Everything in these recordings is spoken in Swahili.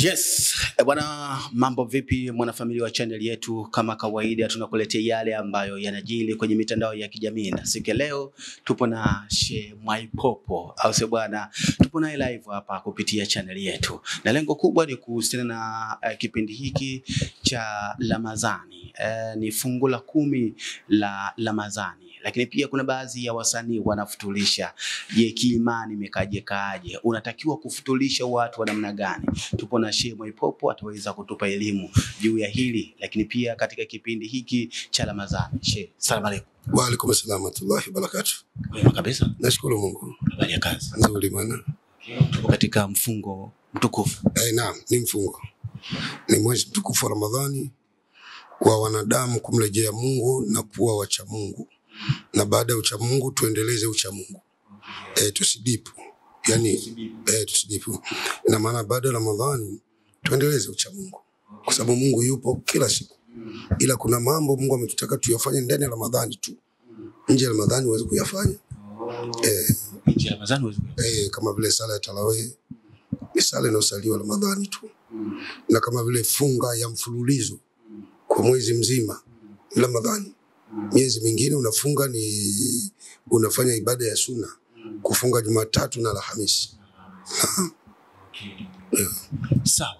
Yes, bwana, mambo vipi mwanafamilia wa channel yetu? Kama kawaida tunakuletea yale ambayo yanajili kwenye mitandao ya kijamii, na siku leo tupo na Sheikh Mwaipopo, au sio bwana? Tupo naye live hapa kupitia channel yetu, na lengo kubwa ni kuhusiana na kipindi hiki cha Ramadhani. Ni fungu la 10 la Ramadhani, lakini pia kuna baadhi ya wasanii wanafutulisha. Je, kiimani imekaje? Unatakiwa kufutulisha watu wa namna gani? Tupo na Sheikh Mwaipopo, ataweza kutupa elimu juu ya hili, lakini pia katika kipindi hiki cha Ramadhani. Sheikh, salamu alaykum. Wa alaykum assalam wa rahmatullahi wa barakatuh. Wema kabisa. Nashukuru Mungu. Habari ya kazi? Nzuri bwana. Tupo katika mfungo mtukufu. Naam, ni mfungo. Ni mwezi mtukufu wa Ramadhani kwa wanadamu kumrejea Mungu na kuwa wacha Mungu. Na baada ya ucha Mungu tuendeleze ucha Mungu. Tusidipu. Tusidipu. Ina maana baada ya Ramadhani tuendeleze ucha Mungu. Kwa sababu Mungu yupo kila siku. Ila kuna mambo Mungu ametutaka tuyafanye ndani ya Ramadhani tu. Nje ya Ramadhani huwezi kuyafanya. Nje ya Ramadhani huwezi kuyafanya. Kama vile sala ya tarawih, ni sala inayosaliwa Ramadhani tu. Na kama vile funga ya mfululizo kwa mwezi mzima Ramadhani. Miezi mingine unafunga unafanya ibada ya sunna, kufunga Jumatatu na Alhamisi. Sawa.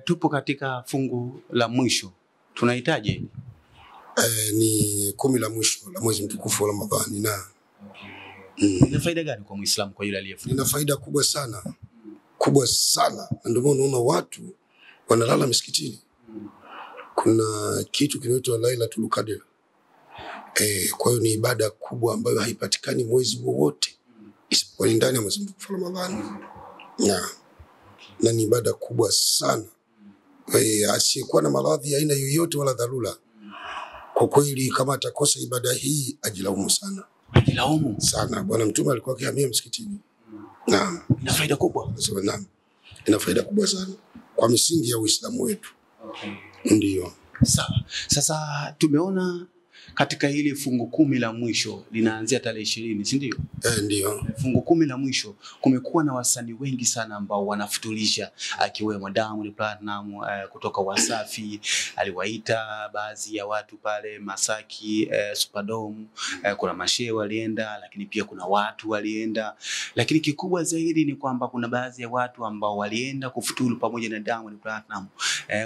Tupo katika fungu la mwisho. Tunahitaji ni 10 la mwisho la mwezi mtukufu wa Ramadhani, na ina faida gani kwa Muislamu kwa yule aliyefunga? Ina faida kubwa sana. Kubwa sana. Ndio maana unaona watu wanalala misikitini. Kuna kitu kinaitwa Lailatul Qadr. Kwa hiyo ni ibada kubwa ambayo haipatikani mwezi wowote isipokuwa ndani ya mwezi mtukufu wa Ramadhani. Na ni ibada kubwa sana. Asiyekuwa na maradhi aina yoyote wala dharura, kwa kweli kama atakosa ibada hii ajilaumu sana. Ajilaumu sana. Bwana Mtume alikuwa akihamia msikitini. Naam. Ina faida kubwa. Naam. Ina faida kubwa sana kwa misingi ya Uislamu wetu. Ndio. Sawa. Sasa tumeona katika hili fungu 10 la mwisho linaanzia tarehe 20, si ndio? Ndio. Fungu 10 la mwisho kumekuwa na wasanii wengi sana ambao wanafutulisha, akiwemo Diamond Platinum kutoka Wasafi, aliwaita baadhi ya watu pale Masaki Superdome, kuna mashehe walienda, lakini pia kuna watu walienda, lakini kikubwa zaidi ni kwamba kuna baadhi ya watu ambao walienda kufuturu pamoja na Diamond Platinum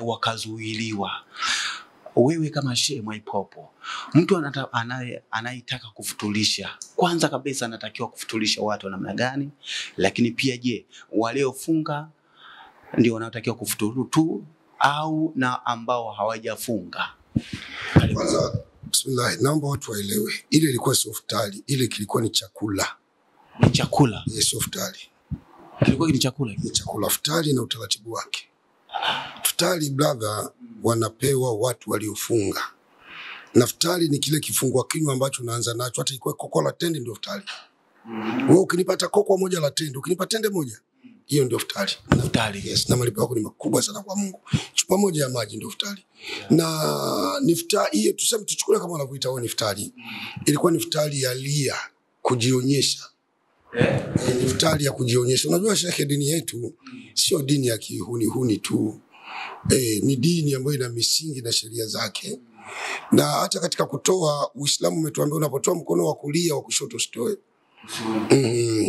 wakazuiliwa. Wewe kama Sheikh Mwaipopo, mtu anayetaka kufutulisha, kwanza kabisa anatakiwa kufutulisha watu wa namna gani? Lakini pia je, waliofunga ndio wanaotakiwa kufuturu tu au na ambao hawajafunga? Kwanza bismillah, naomba watu waelewe, ile ilikuwa sio iftari, ile kilikuwa ni chakula. Ni chakula? Yes, iftari. Kilikuwa ni chakula? Ni chakula. Iftari na utaratibu wake. Iftari brother, wanapewa watu waliofunga. Na iftari ni kile kifungua kinywa ambacho unaanza nacho, hata ikuwe koko la tende ndio iftari. Wewe ukinipata koko moja la tende, ukinipa tende moja, hiyo ndio iftari. Iftari, yes, na malipo yako ni makubwa sana kwa Mungu. Chupa moja ya maji ndio iftari. Na ni iftari hiyo, tuseme tuchukue kama wanavyoita wao ni iftari. Ilikuwa ni iftari ya lia, kujionyesha. Ni iftari ya kujionyesha. Unajua Sheikh, dini yetu sio dini ya kihuni tu. Ni dini ambayo ina misingi na sheria zake. Na hata katika kutoa, Uislamu umetuambia unapotoa mkono wa kulia wa kushoto usitoe.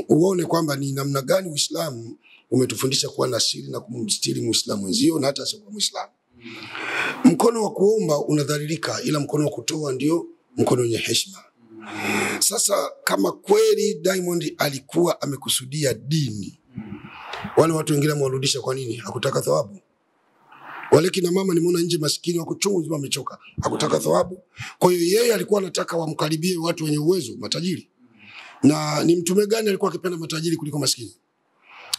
Uone kwamba ni namna gani Uislamu umetufundisha kuwa na siri na kumstiri Muislamu mwenzio na hata sio Muislamu. Mkono wa kuomba unadhalilika, ila mkono wa kutoa ndio mkono wenye heshima. Sasa kama kweli Diamond alikuwa amekusudia dini, wale watu wengine mwarudisha kwa nini? Hakutaka thawabu. Wale kina mama nimeona nje maskini wako chungu zima wamechoka, hakutaka thawabu. Kwa hiyo yeye alikuwa anataka wamkaribie watu wenye uwezo, matajiri. Na ni mtume gani alikuwa akipenda matajiri kuliko maskini?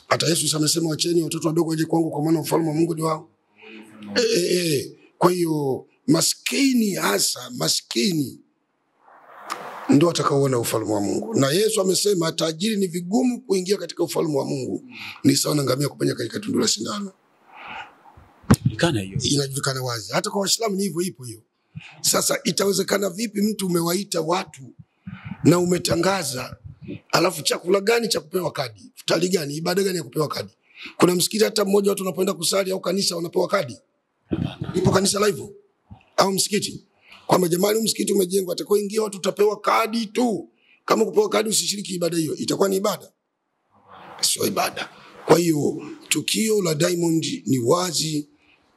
Hata Yesu amesema wacheni watoto wadogo waje kwangu kwa maana ufalme wa Mungu ni wao. Kwa hiyo maskini, hasa maskini ndio atakaoona ufalme wa Mungu. Na Yesu amesema tajiri ni vigumu kuingia katika ufalme wa Mungu, ni sawa na ngamia kupenya katika tundu la sindano. Inajulikana wazi. Hata kwa Waislamu ni hivyo, ipo hiyo. Sasa itawezekana vipi mtu umewaita watu na umetangaza, alafu chakula gani cha kupewa kadi? Futari gani? Ibada gani ya kupewa kadi? Kuna msikiti hata mmoja watu wanapoenda kusali au kanisa wanapewa kadi? Ipo kanisa live au msikiti? Kwamba jamani msikiti umejengwa atakaoingia watu tutapewa kadi tu. Kama kupewa kadi usishiriki ibada hiyo, itakuwa ni ibada? Sio ibada. Kwa hiyo tukio la Diamond ni wazi,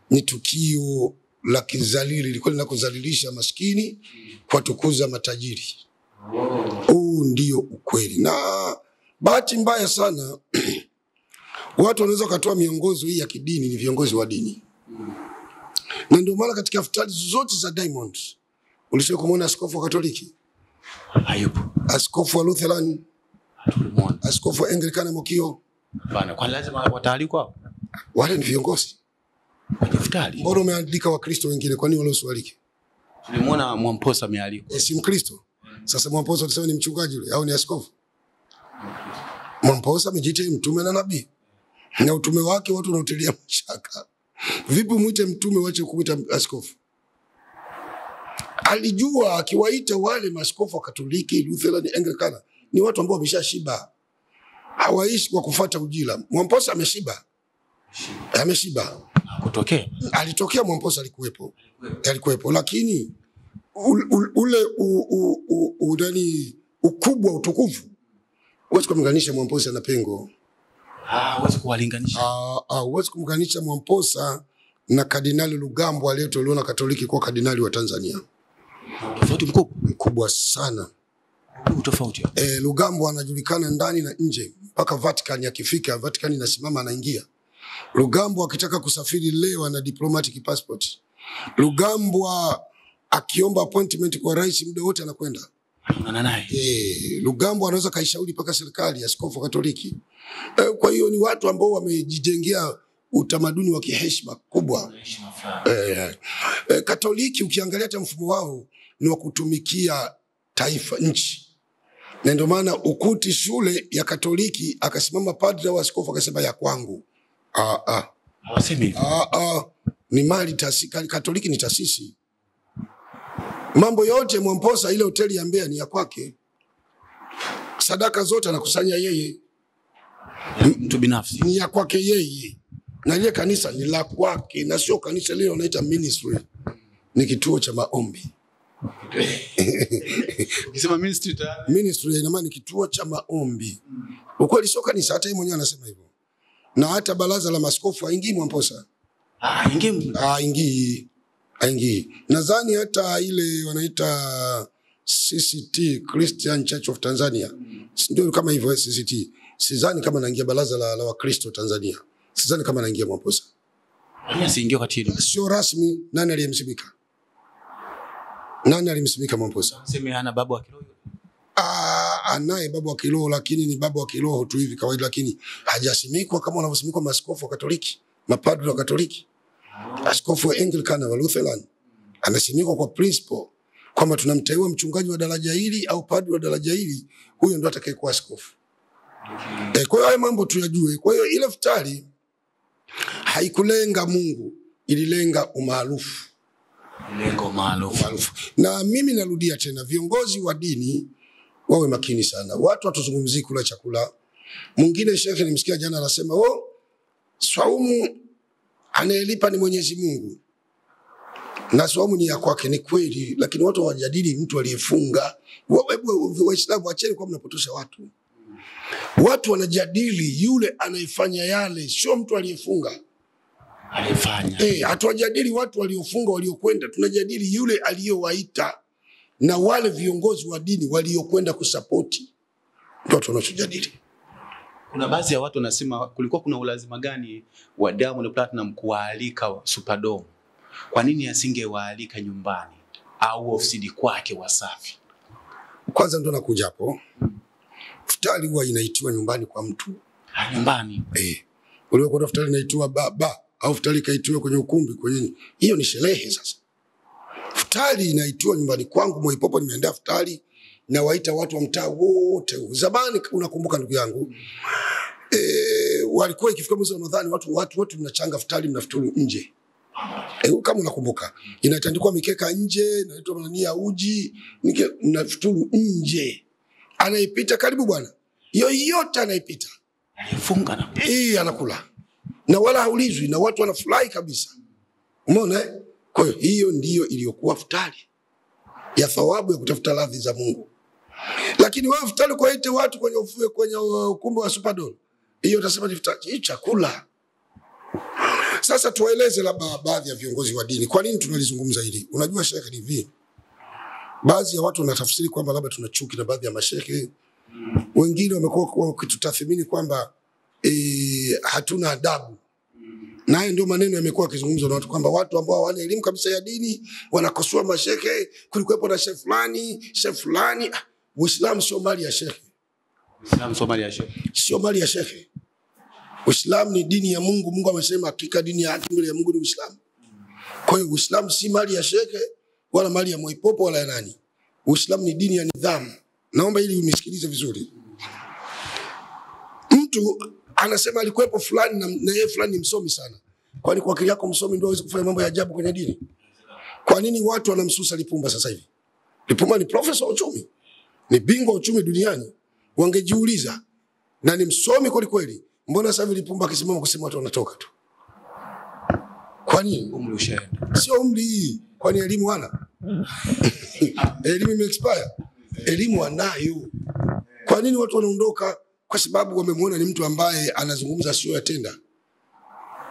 ni tukio la kizalili, lilikuwa linakuzalilisha maskini kwa tukuza matajiri. Huu ndio ukweli. Na bahati mbaya sana watu wanaweza kutoa miongozo hii ya kidini, ni viongozi wa dini. Na ndio maana katika iftari zote za Diamond ulishawahi kumuona askofu wa Katoliki? Hayupo. Askofu wa Lutheran? Tulimuona. Askofu wa Anglikana Mokio? Bana, kwa lazima wataalikwa? Wale ni viongozi kwenye iftari. Mbona umeandika Wakristo wengine, kwa nini wale usiwalike? Tulimuona Mwamposa amealikwa. Si Mkristo. Sasa Mwamposa utasema ni mchungaji yule au ni askofu? Mwamposa amejiita mtume na nabii. Na utume wake watu wanautilia mashaka. Vipi muite mtume wache kuita askofu? Alijua akiwaita wale maaskofu wa Katoliki, Lutheran, Anglikana ni watu ambao wameshashiba. Hawaishi kwa kufuata ujira. Mwamposa ameshiba. Ameshiba. Kutokea. Alitokea Mwamposa alikuwepo. Lakini ule ukubwa utukufu huwezi kumlinganisha Mwamposa na Pengo. Huwezi kuwalinganisha. Huwezi kumlinganisha Mwamposa na Kardinali Rugambwa aliyetolewa na Katoliki kwa kardinali wa Tanzania. Tofauti mkubwa sana. Tofauti. Rugambwa anajulikana ndani na nje, mpaka Vatican akifika, Vatican inasimama anaingia. Rugambwa akitaka kusafiri leo ana diplomatic passport. Rugambwa akiomba appointment kwa rais muda wote anakwenda. Rugambwa anaweza kaishauri paka serikali, askofu Katoliki. Kwa hiyo ni watu ambao wamejijengea utamaduni wa kiheshima kubwa. Katoliki ukiangalia hata mfumo wao ni wa kutumikia taifa, nchi. Na ndio maana ukuti shule ya Katoliki akasimama padri wa askofu akasema ya kwangu. Hawasemi. Ni mali taasisi. Katoliki ni taasisi. Mambo yote Mwamposa, ile hoteli ya Mbeya ni ya kwake. Sadaka zote anakusanya yeye. Mtu binafsi. Ni ya kwake yeye. Na ile kanisa ni la kwake, na sio kanisa lile wanaita ministry. Ni kituo cha maombi. Ukisema ministry ina maana ni kituo cha maombi. Ukweli sio kanisa, hata yeye mwenyewe anasema hivyo. Na hata baraza la maaskofu haingii Mwamposa. Haingii. Nadhani hata ile wanaita CCT, Christian Church of Tanzania. Ndio kama hivyo CCT. Sidhani kama anaingia baraza la Wakristo Tanzania. Sidhani kama anaingia Mwamposa. Asiingie katili. Sio rasmi. Nani aliyemsimika? Nani alimsimika Mwamposa? Sema hana babu wa kiroho. Anaye babu wa kiroho, lakini ni babu wa kiroho tu hivi kawaida, lakini hajasimikwa kama wanavyosimikwa maaskofu wa Katoliki, mapadri wa Katoliki. Askofu wa Anglikana wa Lutheran anasimikwa kwa principle kwamba tunamteua mchungaji wa daraja hili au padri wa daraja hili, huyo ndo atakayekuwa askofu. Kwa hiyo haya mambo tuyajue. Kwa hiyo ile iftari haikulenga Mungu, ililenga umaarufu. Na mimi narudia tena, viongozi wa dini wawe makini sana. Watu watuzungumzii kula chakula. Mwingine shekhe nimsikia jana anasema, swaumu anayelipa ni Mwenyezi Mungu. Na swaumu ni ya kwake, ni kweli, lakini watu hawajadili mtu aliyefunga. Waislamu wacheni kwa mnapotosha watu. Watu wanajadili yule anayefanya yale, sio mtu aliyefunga. Hatuwajadili watu waliofunga waliokwenda, tunajadili yule aliyowaita na wale viongozi wa dini waliokwenda kusapoti. Ndio tunachojadili. Kuna baadhi ya watu wanasema kulikuwa kuna ulazima gani wa Diamond Platinum kuwaalika Superdome? Kwa nini asingewaalika nyumbani au ofisini kwake Wasafi? Kwanza ndo nakuja hapo. Iftari huwa inaitiwa nyumbani kwa mtu. Nyumbani. Uliwe kwa iftari inaitiwa baba au iftari kaitiwa kwenye ukumbi kwenye. Hiyo ni sherehe sasa. Iftari inaitiwa nyumbani kwangu, Mwaipopo nimeandaa iftari na waita watu wa mtaa wote. Zamani unakumbuka ndugu yangu, walikuwa ikifika mwezi wa Ramadhani watu wote mnachanga iftari, mnafuturu nje. Kama unakumbuka, inatandikwa mikeka nje, inaitwa manania uji, mnafuturu nje. Anaipita karibu bwana. Yoyote anaipita. Alifunga na. Anakula. na wala haulizwi na watu wanafurahi kabisa. Umeona eh? Kwa hiyo ndiyo iliyokuwa futari ya thawabu ya kutafuta radhi za Mungu. Lakini wewe futari kwa ite watu kwenye ukumbi wa Superdome, hiyo utasema ni futari, hii chakula. Sasa tuwaeleze labda baadhi ya viongozi wa dini kwa nini tunalizungumza hili. Unajua Sheikh, hivi baadhi ya watu wanatafsiri kwamba labda tuna chuki na baadhi ya mashehe. Wengine wamekuwa wakitutathmini kwamba hatuna adabu. Na ndio maneno yamekuwa yakizungumzwa na watu kwamba watu ambao hawana elimu kabisa ya dini wanakosoa mashehe, kulikuwepo na shehe fulani. Uislamu sio mali ya shehe. Uislamu sio mali ya shehe. Sio mali ya shehe. Uislamu ni dini ya Mungu. Mungu amesema hakika dini ya haki mbele ya Mungu ni Uislamu. Kwa hiyo Uislamu si mali ya shehe wala mali ya Mwaipopo wala ya nani. Uislamu ni dini ya nidhamu. Naomba ili unisikilize vizuri. Mtu anasema alikuwepo fulani na yeye fulani ni msomi sana. Kwani kwa akili yako msomi ndio hawezi kufanya mambo ya ajabu kwenye dini? Kwa nini watu wanamsusa Lipumba sasa hivi? Lipumba ni profesa wa uchumi. Ni bingwa wa uchumi duniani. Wangejiuliza, na ni msomi kweli kweli, mbona sasa hivi Lipumba akisimama kusema watu wanatoka tu? Kwa nini? Umri ushaenda. Sio umri. Kwani elimu hana? Elimu imeexpire. Elimu anayo. Kwa nini watu wanaondoka? Kwa sababu wamemwona ni mtu ambaye anazungumza sio yatenda.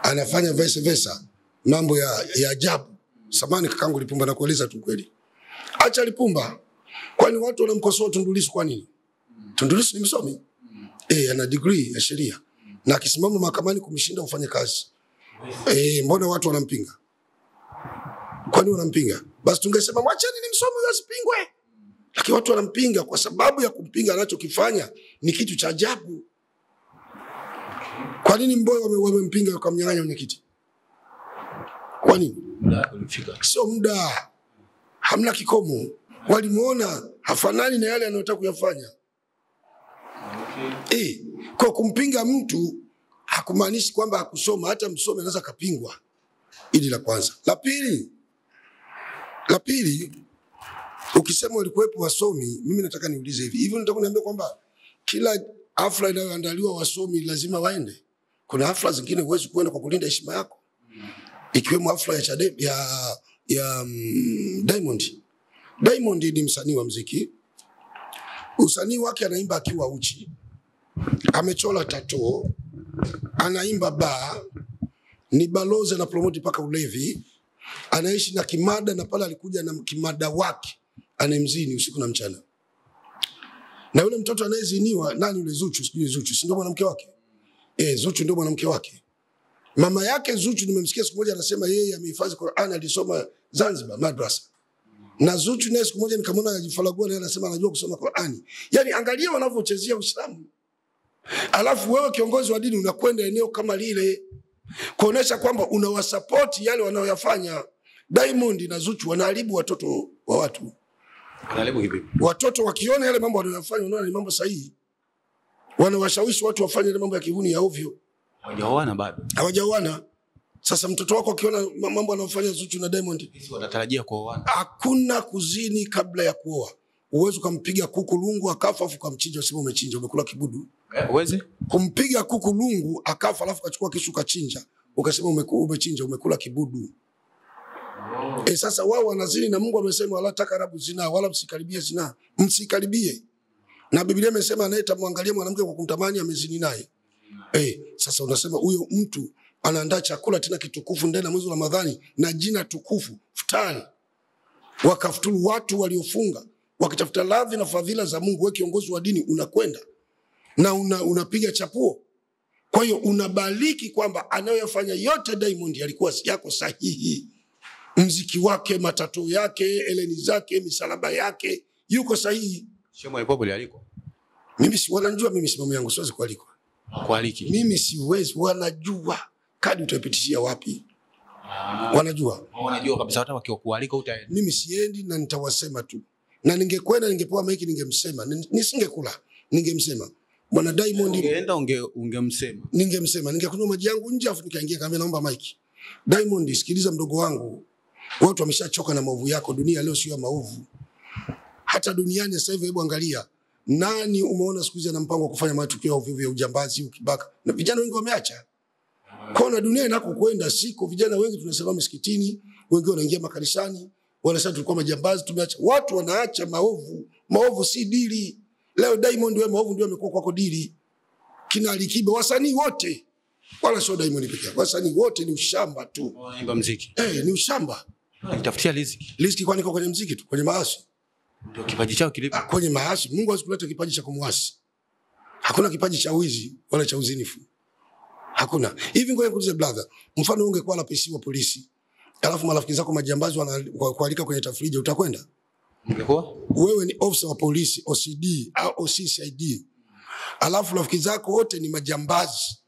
Anafanya vice versa, mambo ya ajabu. Samani kakangu Lipumba, na kueleza tu kweli. Acha Lipumba. Kwani watu wanamkosoa Tundu Lissu kwa nini? Tundu Lissu ni msomi. Ana degree ya sheria. Na akisimama mahakamani kumshinda ufanye kazi. Mbona watu wanampinga? Kwani wanampinga? Basi tungesema mwacheni ni msomi asipingwe. Lakini watu wanampinga kwa sababu ya kumpinga anachokifanya ni kitu cha ajabu. Kwa nini Mbowe wamempinga wakamnyang'anya mwenyekiti? Kwa nini? Muda ulifika. Sio muda. Hamna kikomo. Walimuona hafanani na yale anayotaka kuyafanya. Kwa kumpinga mtu hakumaanishi kwamba hakusoma. Hata msomi anaweza kapingwa. Hili la kwanza. La pili, ukisema walikuwepo wasomi, mimi nataka niulize hivi. Hivyo nataka niambie kwamba kila hafla inayoandaliwa wasomi lazima waende? Kuna hafla zingine huwezi kuenda kwa kulinda heshima yako. Ikiwemo hafla ya Diamond. Diamond ni msanii wa muziki. Usanii wake anaimba akiwa uchi. Amechola tattoo. Anaimba bar. Ni balozi na promote paka ulevi. Anaishi na kimada, na pale alikuja na kimada wake anemzini usiku na mchana. Na yule mtoto anayeziniwa nani? Yule Zuchu, sijui Zuchu, si ndio mwanamke wake? Zuchu ndio mwanamke wake. Mama yake Zuchu nimemsikia siku moja anasema yeye amehifadhi Qur'an, alisoma Zanzibar madrasa. Na Zuchu naye siku moja nikamwona anajifalagua, naye anasema anajua kusoma Qur'ani. Yaani angalia wanavyochezea Uislamu. Alafu wewe kiongozi wa dini unakwenda eneo kama lile kuonesha kwamba unawasupport yale wanaoyafanya. Diamond na Zuchu wanaharibu watoto wa watu. Wanaharibu hivi. Watoto wakiona yale mambo wanayofanya wanaona ni mambo sahihi. Wanawashawishi watu wafanye yale mambo ya kihuni ya ovyo. Hawajaoana bado. Hawajaoana. Sasa mtoto wako akiona mambo anayofanya Zuchu na Diamond, sisi wanatarajia kuoana. Hakuna kuzini kabla ya kuoa. Uwezo kumpiga kuku lungu akafa afu kumchinja, useme umechinja, umekula kibudu. Uweze kumpiga kuku lungu akafa alafu kachukua kisu kachinja, ukasema umechinja, umekula kibudu. Sasa wao wanazini na Mungu amesema wala takarabu zina, wala msikaribie zina. Msikaribie. Na Biblia imesema anayetamwangalia mwanamke kwa kumtamani amezini naye. Sasa unasema huyo mtu anaandaa chakula tena kitukufu ndani ya mwezi wa Ramadhani na jina tukufu, futari. Wakafuturu watu waliofunga wakitafuta radhi na fadhila za Mungu. Wewe kiongozi wa dini unakwenda na unapiga chapuo. Kwa hiyo unabaliki kwamba anayofanya yote Diamond yalikuwa yako sahihi. Mziki wake, matato yake, eleni zake, misalaba yake, yuko sahihi. Sio Mwaipopo aliko. Mimi si wanajua, mimi simamo yangu siwezi kualikwa. Kualiki. Mimi siwezi, wanajua. Kadi utapitishia wapi? Wanajua. Wanajua kabisa hata wakikualika utaenda. Mimi siendi na nitawasema tu. Na ningekwenda ningepewa maiki ningemsema. Nisingekula, ningemsema. Bwana Diamond ungeenda ungemsema. Ningemsema, ningekunywa maji yangu nje afu nikaingia kama naomba maiki. Diamond, sikiliza mdogo wangu. Watu wameshachoka na maovu yako. Dunia leo sio maovu. Hata duniani sasa hivi, hebu angalia. Nani umeona siku hizi ana mpango wa kufanya matukio ya ujambazi, ukibaka? Na vijana wengi wameacha. Kwa dunia inakokwenda siko, vijana wengi tunasema msikitini, wengi wanaingia makanisani, wanasema tulikuwa majambazi, tumeacha. Watu wanaacha maovu. Maovu si dili. Leo Diamond wewe maovu ndio amekuwa kwako dili. Kina Alikiba, wasanii wote. Wala sio Diamond pekee. Wasanii wote ni ushamba tu. Wanaimba muziki. Ni ushamba. Kitafutia riziki. Riziki kwani iko kwenye muziki tu, kwenye maasi. Ndio kipaji chao kilipo. Kwenye maasi. Mungu hawezi kuleta kipaji cha kumwasi. Hakuna kipaji cha wizi wala cha uzinifu. Hakuna. Hivi ngoja nikuulize brother, mfano ungekuwa na PC wa polisi, alafu marafiki zako majambazi wanakualika kwenye tafrija, utakwenda? Ungekuwa? Wewe ni officer wa polisi, OCD au OCCID. Alafu rafiki zako wote ni majambazi.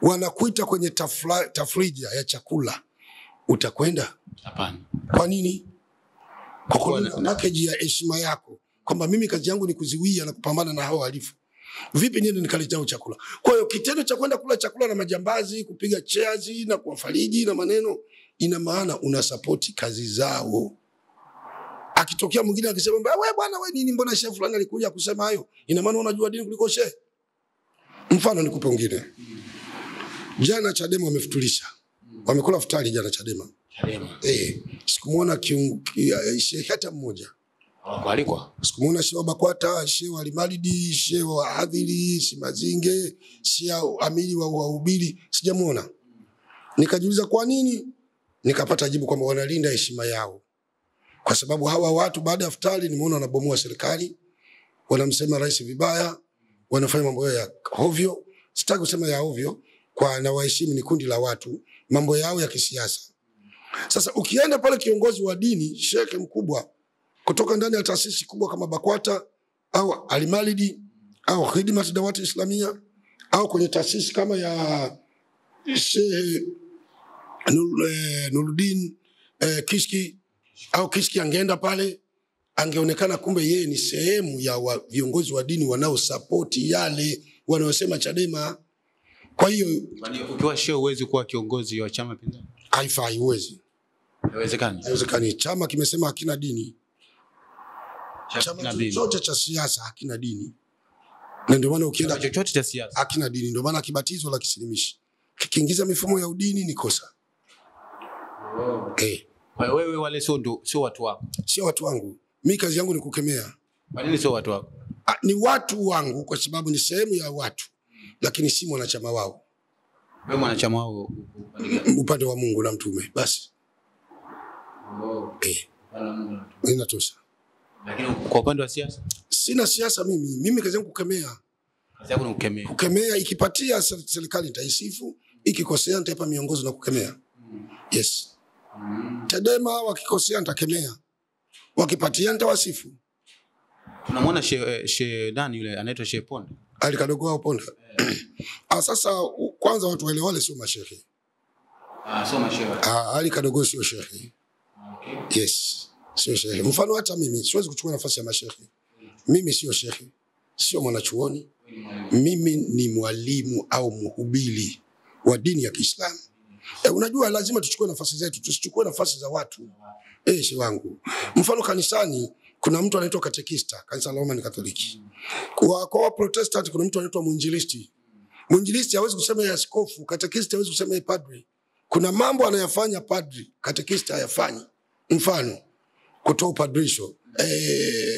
Wanakuita kwenye tafrija ya chakula. Utakwenda? Hapana. Kwa nini? Kwa kuwa package ya heshima yako. Kwamba mimi kazi yangu ni kuziwia na kupambana na hao wahalifu. Vipi niende nikaletea chakula? Kwa hiyo kitendo cha kwenda kula chakula na majambazi, kupiga cheers na kuwafariji na maneno, ina maana una support kazi zao. Akitokea mwingine akisema wewe bwana wewe nini, mbona chef fulani alikuja kusema hayo, ina maana unajua dini kuliko chef. Mfano nikupe mwingine. Jana Chadema wamefutulisha. Wamekula futari jana Chadema. Sikumuona shehe hata mmoja. Waalikwa. Sikumuona shehe wa Bakwata, shehe wa Limalidi, shehe wa Hadhiri, Simazinge, shehe amiri wa Uhubiri, sijamuona. Nikajiuliza kwa nini? Nikapata jibu kwamba wanalinda heshima yao. Kwa sababu hawa watu baada ya futari nimeona wanabomoa serikali, wanamsema rais vibaya, wanafanya mambo ya ovyo. Sitaki kusema ya ovyo, kwa na waheshimu ni kundi la watu, mambo yao ya kisiasa. Sasa ukienda pale kiongozi wa dini, shekhe mkubwa kutoka ndani ya taasisi kubwa kama Bakwata au Alimalidi au Khidmat Dawati Islamia au kwenye taasisi kama ya Sheikh Nuruddin Kishki au Kishki, angeenda pale angeonekana kumbe yeye ni sehemu ya viongozi wa dini wanaosupport yale wanaosema Chadema. Kwa hiyo ukiwa shehe uwezi kuwa kiongozi wa chama pinzani. Haifai, uwezi. Haiwezekani. Haiwezekani. Chama kimesema hakina dini. Chama chochote cha siasa hakina dini. Na ndio maana ukienda chochote cha siasa hakina dini, ndio maana kibatizo la kisilimishi kikiingiza mifumo ya udini ni kosa. Kwa wewe wale sio watu wako. Sio watu wangu. Mimi kazi yangu ni kukemea. Kwa nini sio watu wako? Ni watu wangu kwa sababu ni sehemu ya watu, lakini si mwanachama wao. Wewe mwanachama wao upande wa Mungu na mtume basi. Inatosha. Lakini kwa upande wa siasa? Sina siasa mimi. Mimi kazi yangu kukemea. Kazi yako ni kukemea. Kukemea, ikipatia serikali nitaisifu, ikikosea nitaipa miongozo na kukemea. Yes. Chadema wakikosea nitakemea. Wakipatia nitawasifu. Tunamwona she nani yule anaitwa Sheikh Ponda. Ali Kadogo au Ponda. Sasa kwanza watu waelewe wale sio mashehe. Sio mashehe. Ali Kadogo sio shehe. Okay. Yes. Sio shehe. Mfano hata mimi siwezi kuchukua nafasi ya mashehe. Mimi sio shehe. Sio mwanachuoni. Mimi ni mwalimu au mhubiri wa dini ya Kiislamu. Unajua lazima tuchukue nafasi zetu, tusichukue nafasi za watu. Shehe wangu. Mfano kanisani kuna mtu anaitwa katekista, kanisa la Roman Katoliki. Kwa Protestant kuna mtu anaitwa mwinjilisti. Mwinjilisti hawezi kusema ya askofu, katekista hawezi kusema ya padri. Kuna mambo anayafanya padri, katekista hayafanyi. Mfano kutoa upadrisho,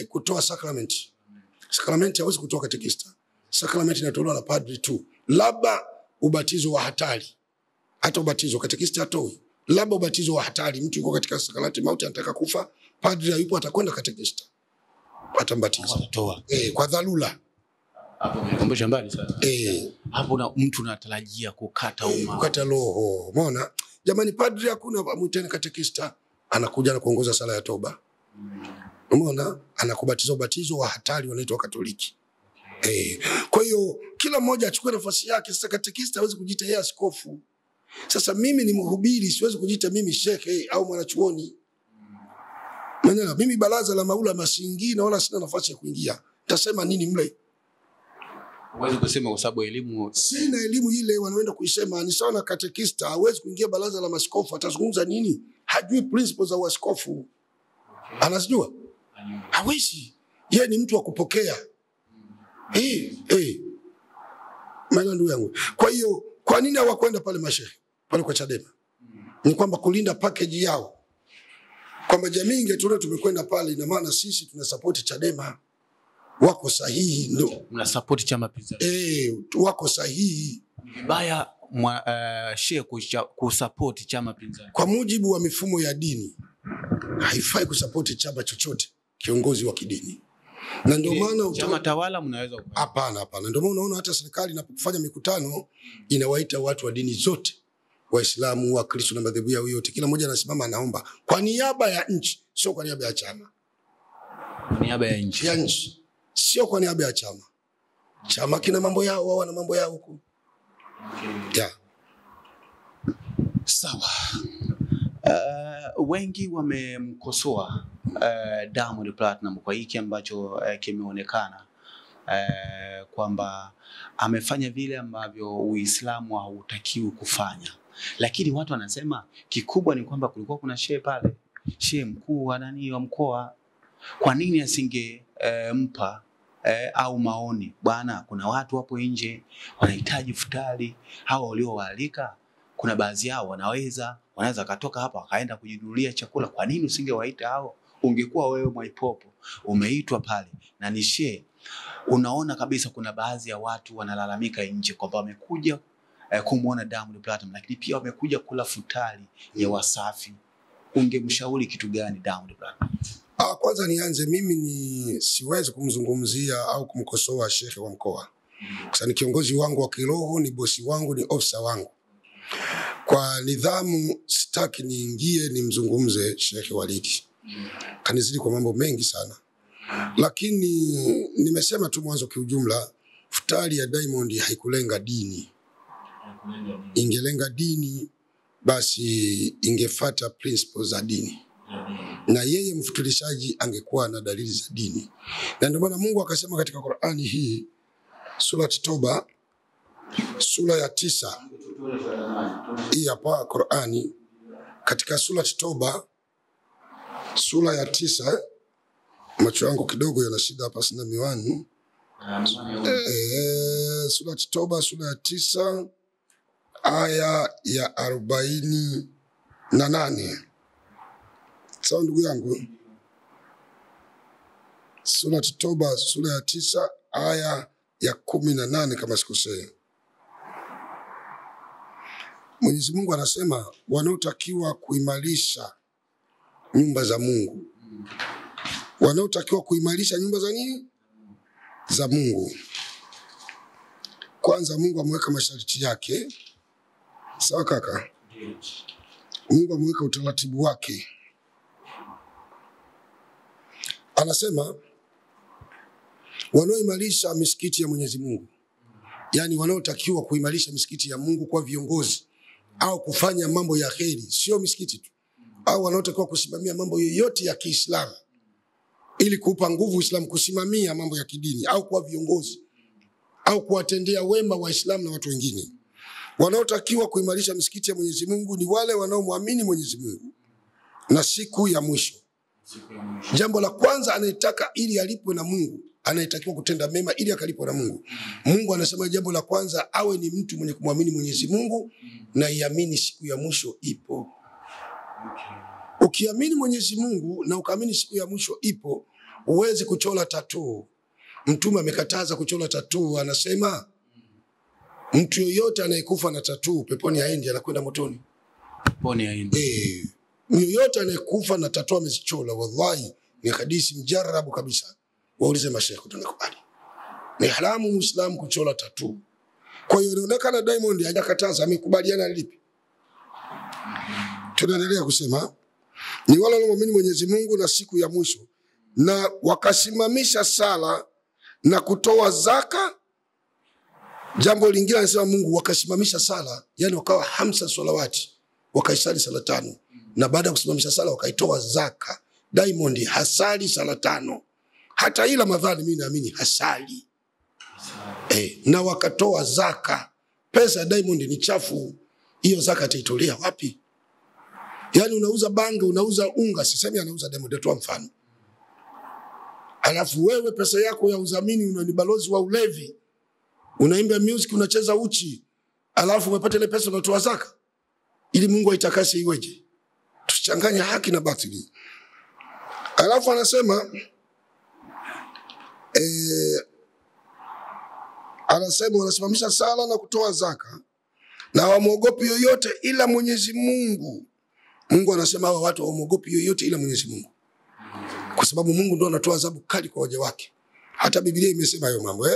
kutoa sakramenti. Sakramenti hawezi kutoa katekista. Sakramenti inatolewa na padri tu. Labda ubatizo wa hatari. Hata ubatizo katekista hatoi. Labda ubatizo wa hatari, mtu yuko katika sakrati mauti anataka kufa, padri hayupo, atakwenda katekista. Atambatiza. Atatoa. Kwa dharura. Hapo mlikumbusha mbali sana. Hapo na mtu anatarajia kukata uma. Kukata roho. Umeona? Jamani, padri hakuna, mwiteni katekista. Anakuja na kuongoza sala ya toba. Umeona? Anakubatiza ubatizo wa hatari wanaitwa Katoliki. Kwa hiyo kila mmoja achukue nafasi yake. Sasa katekista hawezi kujiita yeye askofu. Sasa mimi ni mhubiri, siwezi kujiita mimi shekhe au mwanachuoni. Maana mimi baraza la maulama siingi na wala sina nafasi ya kuingia. Nitasema nini mle? Huwezi kusema kwa sababu elimu. Sina elimu ile wanaenda kuisema. Ni sawa na katekista, hawezi kuingia baraza la maskofu, atazungumza nini? Hajui principles za uaskofu. Anazijua? Hawezi. Yeye ni mtu wa kupokea. Maana ndugu yangu. Kwa hiyo Kwa nini hawakwenda pale mashehe? Pale kwa Chadema. Ni kwamba kulinda package yao. Kwamba jamii ingetuona tumekwenda pale, ina maana sisi tuna support Chadema. Wako sahihi ndio. Mna support chama pinzani. Wako sahihi. Vibaya shehe kusupport chama pinzani. Kwa mujibu wa mifumo ya dini haifai kusupport chama chochote, kiongozi wa kidini. Na ndio maana chama tawala mnaweza kufanya. Hapana. Ndio maana unaona hata serikali inapofanya mikutano inawaita watu wa dini zote. Waislamu, Wakristo na madhehebu yao yote. Kila mmoja anasimama anaomba kwa niaba ya nchi, sio kwa niaba ya chama. Kwa niaba ya nchi. Ya nchi. Sio kwa niaba ya chama. Chama kina mambo yao, wao wana mambo yao huko. Yeah. Sawa. Wengi wamemkosoa Diamond Platinum kwa hiki ambacho kimeonekana kwamba amefanya vile ambavyo Uislamu hautakiwi kufanya. Lakini watu wanasema kikubwa ni kwamba kulikuwa kuna shehe pale, shehe mkuu wa mkoa. Kwa nini asinge mpa au maoni, bwana, kuna watu hapo nje wanahitaji futari, hao waliowaalika kuna baadhi yao wanaweza katoka hapa wakaenda kujinunulia chakula, kwa nini usingewaita hao? Ungekuwa wewe Mwaipopo umeitwa pale na ni shehe, unaona kabisa kuna baadhi ya watu wanalalamika nje kwamba wamekuja kumuona Diamond Platinum, lakini pia wamekuja kula futari ya Wasafi. Ungemshauri kitu gani Diamond Platinum? Kwanza nianze, mimi siwezi kumzungumzia au kumkosoa shehe wa mkoa. Kwa sababu ni kiongozi wangu wa kiroho, ni bosi wangu, ni ofisa wangu. Kwa nidhamu sitaki niingie nimzungumze Sheikh Walidi. Kanizidi kwa mambo mengi sana. Lakini nimesema tu mwanzo kiujumla, futari ya Diamond haikulenga dini. Ingelenga dini basi ingefuata principles za dini. Na yeye mfutulishaji angekuwa na dalili za dini. Na ndio maana Mungu akasema katika Qur'ani hii, sura Toba, sura ya 9. Hii hapa Qur'ani katika sura Toba, sura ya 9. Macho yangu kidogo yana shida hapa, sina miwani. Sura Toba, sura ya 9, aya ya 48. Sawa ndugu yangu? Sura Toba, sura ya 9, aya ya 18 kama sikosei. Mwenyezi Mungu anasema wanaotakiwa kuimarisha nyumba za Mungu. Wanaotakiwa kuimarisha nyumba za nini? Za Mungu. Kwanza Mungu ameweka masharti yake. Sawa kaka? Mungu ameweka utaratibu wake. Anasema wanaoimarisha misikiti ya Mwenyezi Mungu. Yani wanaotakiwa kuimarisha misikiti ya Mungu kwa viongozi au kufanya mambo ya kheri, sio misikiti tu. Au wanaotakiwa kusimamia mambo yoyote ya Kiislamu ili kuupa nguvu Uislamu, kusimamia mambo ya kidini au kwa viongozi au kuwatendea wema Waislamu na watu wengine. Wanaotakiwa kuimarisha misikiti ya Mwenyezi Mungu ni wale wanaomwamini Mwenyezi Mungu na siku ya mwisho. Jambo la kwanza anayetaka ili alipwe na Mungu, anayetakiwa kutenda mema ili akalipwe na Mungu. Mungu anasema jambo la kwanza awe ni mtu mwenye kumwamini Mwenyezi Mungu na iamini siku ya mwisho ipo. Ukiamini Mwenyezi Mungu na ukaamini siku ya mwisho ipo, huwezi kuchora tattoo. Mtume amekataza kuchora tattoo, anasema mtu yoyote anayekufa na tattoo peponi haendi, anakwenda motoni. Peponi haendi. Yoyote anayekufa na tattoo amezichora, wallahi ni hadithi mjarabu kabisa. Waulize mashaikh tunakubali. Ni haramu Muislamu kuchora tattoo. Kwa hiyo inaonekana Diamond hajakataza, amekubaliana lipi? Tunaendelea kusema ni wale wanaoamini Mwenyezi Mungu na siku ya mwisho na wakasimamisha sala na kutoa zaka. Jambo lingine anasema Mungu wakasimamisha sala, yani wakawa 5 salawati, wakaisali sala 5 na baada ya kusimamisha sala wakaitoa zaka. Diamond hasali sala 5. Hata ila madhali mimi naamini hasali. Na wakatoa zaka. Pesa ya Diamond ni chafu. Hiyo zaka ataitolea wapi? Yani unauza bangi, unauza unga, sisemi anauza Diamond, tu mfano. Alafu wewe pesa yako ya udhamini unani balozi wa ulevi. Unaimba music, unacheza uchi. alafu umepata ile pesa unatoa zaka ili Mungu aitakase iweje? Tusichanganye haki na batili. Alafu anasema wanasimamisha sala na kutoa zaka na hawamwogopi yoyote ila Mwenyezi Mungu. Mungu anasema hawa watu hawamwogopi yoyote ila Mwenyezi Mungu, kwa sababu Mungu ndio anatoa adhabu kali kwa waja wake. Hata Biblia imesema hayo mambo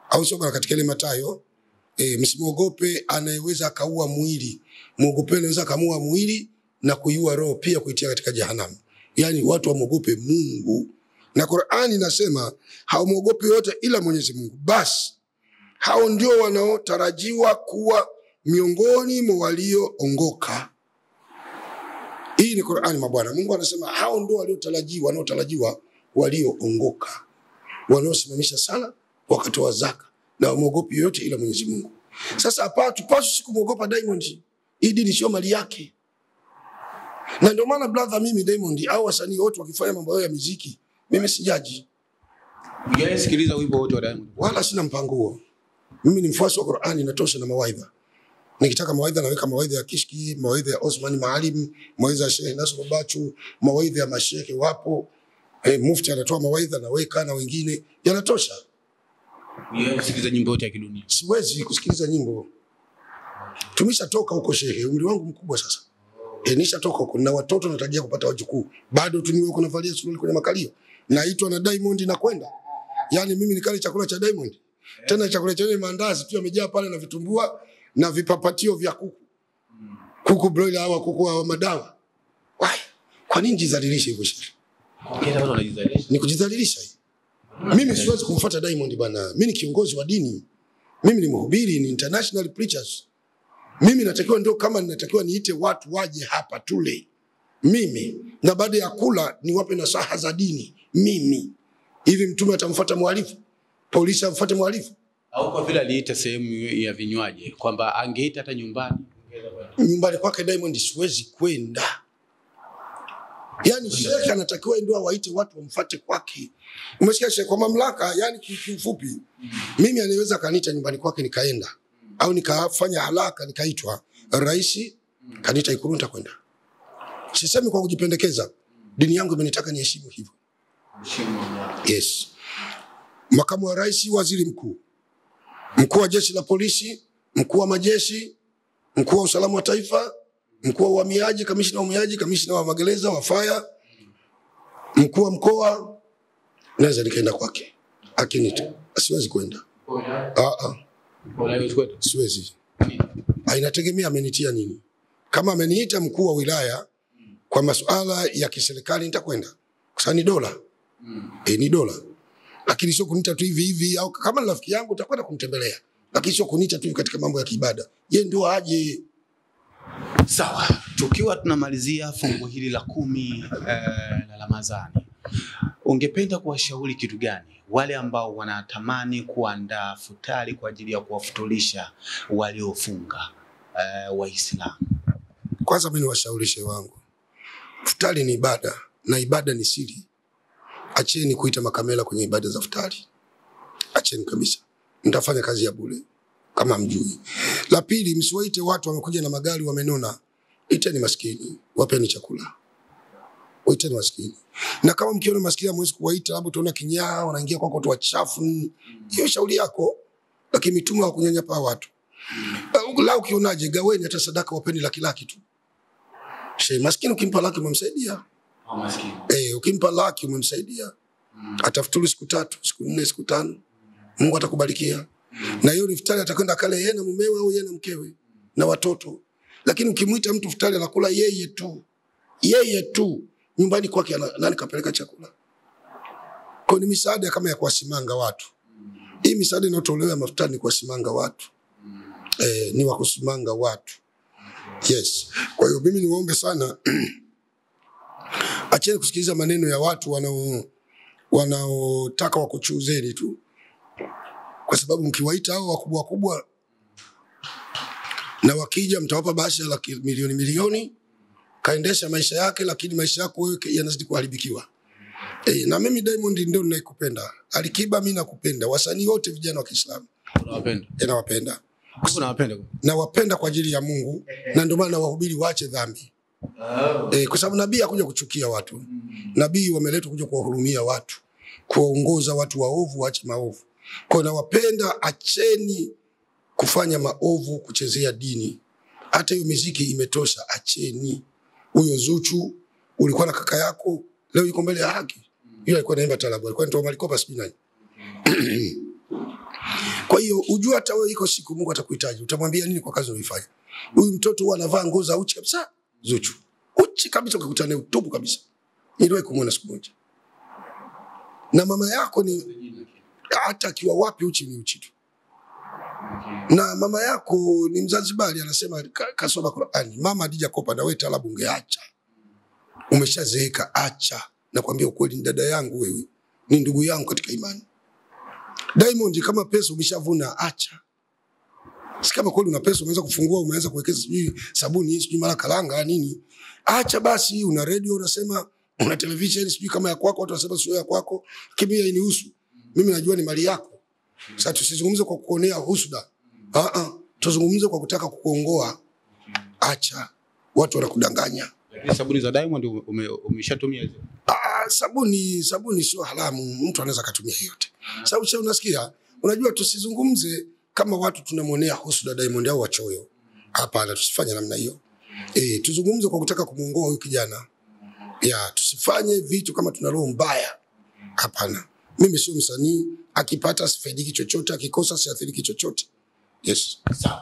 au sio? Katika ile Mathayo msimwogope anayeweza kaua mwili, muogopeni anaweza kamua mwili na kuiua roho pia, kuitia katika jehanamu. Yani watu wamwogope Mungu. Na Qur'ani inasema hawamwogopi yote ila Mwenyezi Mungu. Basi hao ndio wanaotarajiwa kuwa miongoni mwa walioongoka. Hii ni Qur'ani mabwana. Mungu anasema hao ndio wanaotarajiwa walioongoka, wanaosimamisha sala wakatoa zaka na wamwogopi yote ila Mwenyezi Mungu. Sasa hapa tupaswi kumwogopa Diamond. Hii dini sio mali yake. Na ndio maana brother, mimi Diamond au wasanii wote wakifanya mambo yao ya muziki, mimi sijaji. Sikiliza wimbo wote wa Diamond. Wala sina mpango huo. Mimi ni mfuasi wa Qur'ani, natosha na mawaidha. Nikitaka mawaidha naweka mawaidha ya Kishki, mawaidha ya Osman Maalim, mawaidha ya Sheikh Nasr Bachu, mawaidha ya mashehe wapo. Mufti anatoa mawaidha naweka na wengine, yanatosha. Sikiliza nyimbo yote ya kidunia. Siwezi kusikiliza nyimbo. Tumeshatoka huko shehe, umri wangu mkubwa sasa. Nishatoka huko na watoto natarajia kupata wajukuu. Bado tu niwe huko navalia suruali kwenye makalio. Naitwa na Diamond na kwenda. Yani mimi nikale chakula cha Diamond. Tena chakula chenye maandazi tu yamejaa pale na vitumbua na vipapatio vya kuku. Kuku broiler hawa kuku wa madawa. Why? Kwa nini jidhalilishe hivyo shehe? Kila watu wanajidhalilisha. Ni kujidhalilisha hii. Mimi siwezi kumfuata Diamond bwana. Mimi ni kiongozi wa dini. Mimi ni mhubiri, ni international preachers. Mimi natakiwa ndio kama ninatakiwa niite watu waje hapa tule. Mimi na baada ya kula niwape nasaha za dini. Mimi hivi mtume atamfuata mwalifu? Polisi amfuate mwalifu? Au kwa vile aliita sehemu ya vinywaji kwamba angeita hata nyumbani. Nyumbani kwake Diamond siwezi kwenda. Yani shekhi anatakiwa ndio waite watu wamfuate kwake. Umesikia shekhi kwa mamlaka, yani kifupi. Mimi anaweza kaniita nyumbani kwake nikaenda. Au nikafanya haraka nikaitwa rais kanita Ikulu nitakwenda. Sisemi kwa kujipendekeza. Dini yangu imenitaka niheshimu hivyo. Yes. Makamu wa rais, waziri mkuu, mkuu wa jeshi la polisi, mkuu wa majeshi, mkuu wa usalama wa taifa, mkuu wa uhamiaji, kamishna wa uhamiaji, kamishna wa magereza, wa fire, mkuu wa mkoa, naweza nikaenda kwake. Akinita, siwezi kwenda. Siwezi. Inategemea amenitia nini. Kama ameniita mkuu wa wilaya kwa masuala ya kiserikali nitakwenda. Kwa sababu ni dola. Ni dola. Lakini sio kuniita tu hivi au kama rafiki yangu utakwenda kumtembelea. Lakini sio kuniita tu katika mambo ya kiibada. Yeye ndio aje. Sawa. Tukiwa tunamalizia fungu hili la 10 la Ramadhani. Ungependa kuwashauri kitu gani wale ambao wanatamani kuandaa futari kwa ajili ya kuwafutulisha waliofunga Waislamu? Kwanza mimi niwashaurishe wangu. Futari ni ibada na ibada ni siri. Acheni kuita makamela kwenye ibada za futari. Acheni kabisa. Mtafanya kazi ya bure kama mjui. La pili, msiwaite watu wamekuja na magari wamenona. Iteni maskini, wapeni chakula. Waiteni maskini. Na kama mkiona maskini hamwezi kuwaita, labda utaona kinyaa wanaingia kwako watu wachafu. Hiyo shauri yako. Lakini mitume wa kunyanyapa watu. Lao ukionaje, gaweni hata sadaka wapeni laki tu. Shehe maskini ukimpa laki umemsaidia. Maskini. Ukimpa laki umemsaidia. Atafuturu siku 3, siku 4, siku 5. Mungu atakubarikia. Na hiyo iftari atakwenda kale yeye na mumewe au yeye na mkewe na watoto. Lakini ukimuita mtu iftari anakula yeye tu. Nyumbani kwake nani kapeleka chakula? Kwa ni misaada kama ya kuwasimanga watu. Hii misaada inayotolewa ya mafuta ni kuwasimanga watu. Ni wa kusimanga watu. Yes. Kwa hiyo mimi niwaombe sana acheni kusikiliza maneno ya watu wanaotaka wakuchuzeni tu. Kwa sababu mkiwaita hao wakubwa na wakija mtawapa bahasha la milioni kaendesha maisha yake, lakini maisha yako wewe yanazidi kuharibikiwa. Na mimi Diamond ndio ninayekupenda. Alikiba mimi nakupenda. Wasanii wote vijana wa Kiislamu unawapenda. Nawapenda. Nawapenda kwa ajili ya Mungu na ndio maana nawahubiri waache dhambi. Kwa sababu nabii hakuja kuchukia watu. Nabii wameletwa kuja kuwahurumia watu, kuwaongoza watu waovu waache maovu. Kwa nawapenda, acheni kufanya maovu, kuchezea dini. Hata hiyo muziki imetosha, acheni. Huyo Zuchu ulikuwa na kaka yako, leo yuko mbele ya haki. Yule alikuwa anaimba talabu, alikuwa anaitwa Malikopa sijui nani. Kwa hiyo ujue hata wewe iko siku Mungu atakuhitaji. Utamwambia nini kwa kazi unayoifanya? Huyu mtoto huwa anavaa nguo za uchi kabisa, Zuchu. Uchi kabisa, ukikutana naye utupu kabisa. Niliwahi kumwona siku moja. Na mama yako ni hata akiwa wapi uchi ni uchi tu. Na mama yako ni Mzanzibari, anasema kasoma Qur'ani. Mama Hadija Kopa, na wewe talabu ungeacha. Umeshazeeka, acha. Nakwambia ukweli, ni dada yangu wewe. Ni ndugu yangu katika imani. Diamond, kama pesa umeshavuna, acha. Si kama kweli una pesa unaweza kufungua, umeanza kuwekeza sijui sabuni, sijui mara kalanga nini. Acha basi, una radio unasema, una television sijui kama ya kwako, watu wanasema sio ya kwako, kimia inihusu. Mimi najua ni mali yako. Sasa tusizungumze kwa kuonea husuda. Tuzungumze kwa kutaka kukuongoa. Acha. Watu wanakudanganya. Lakini sabuni za Diamond umeshatumia hizo? Sabuni sio haramu, mtu anaweza kutumia yote. Sababu unasikia, unajua tusizungumze kama watu tunamonea husuda Diamond au wachoyo. Hapana, tusifanye namna hiyo. Tuzungumze kwa kutaka kumuongoa huyu kijana. Tusifanye vitu kama tuna roho mbaya. Hapana. Mimi sio msanii, akipata sifaidiki chochote, akikosa siathiriki chochote. Yes.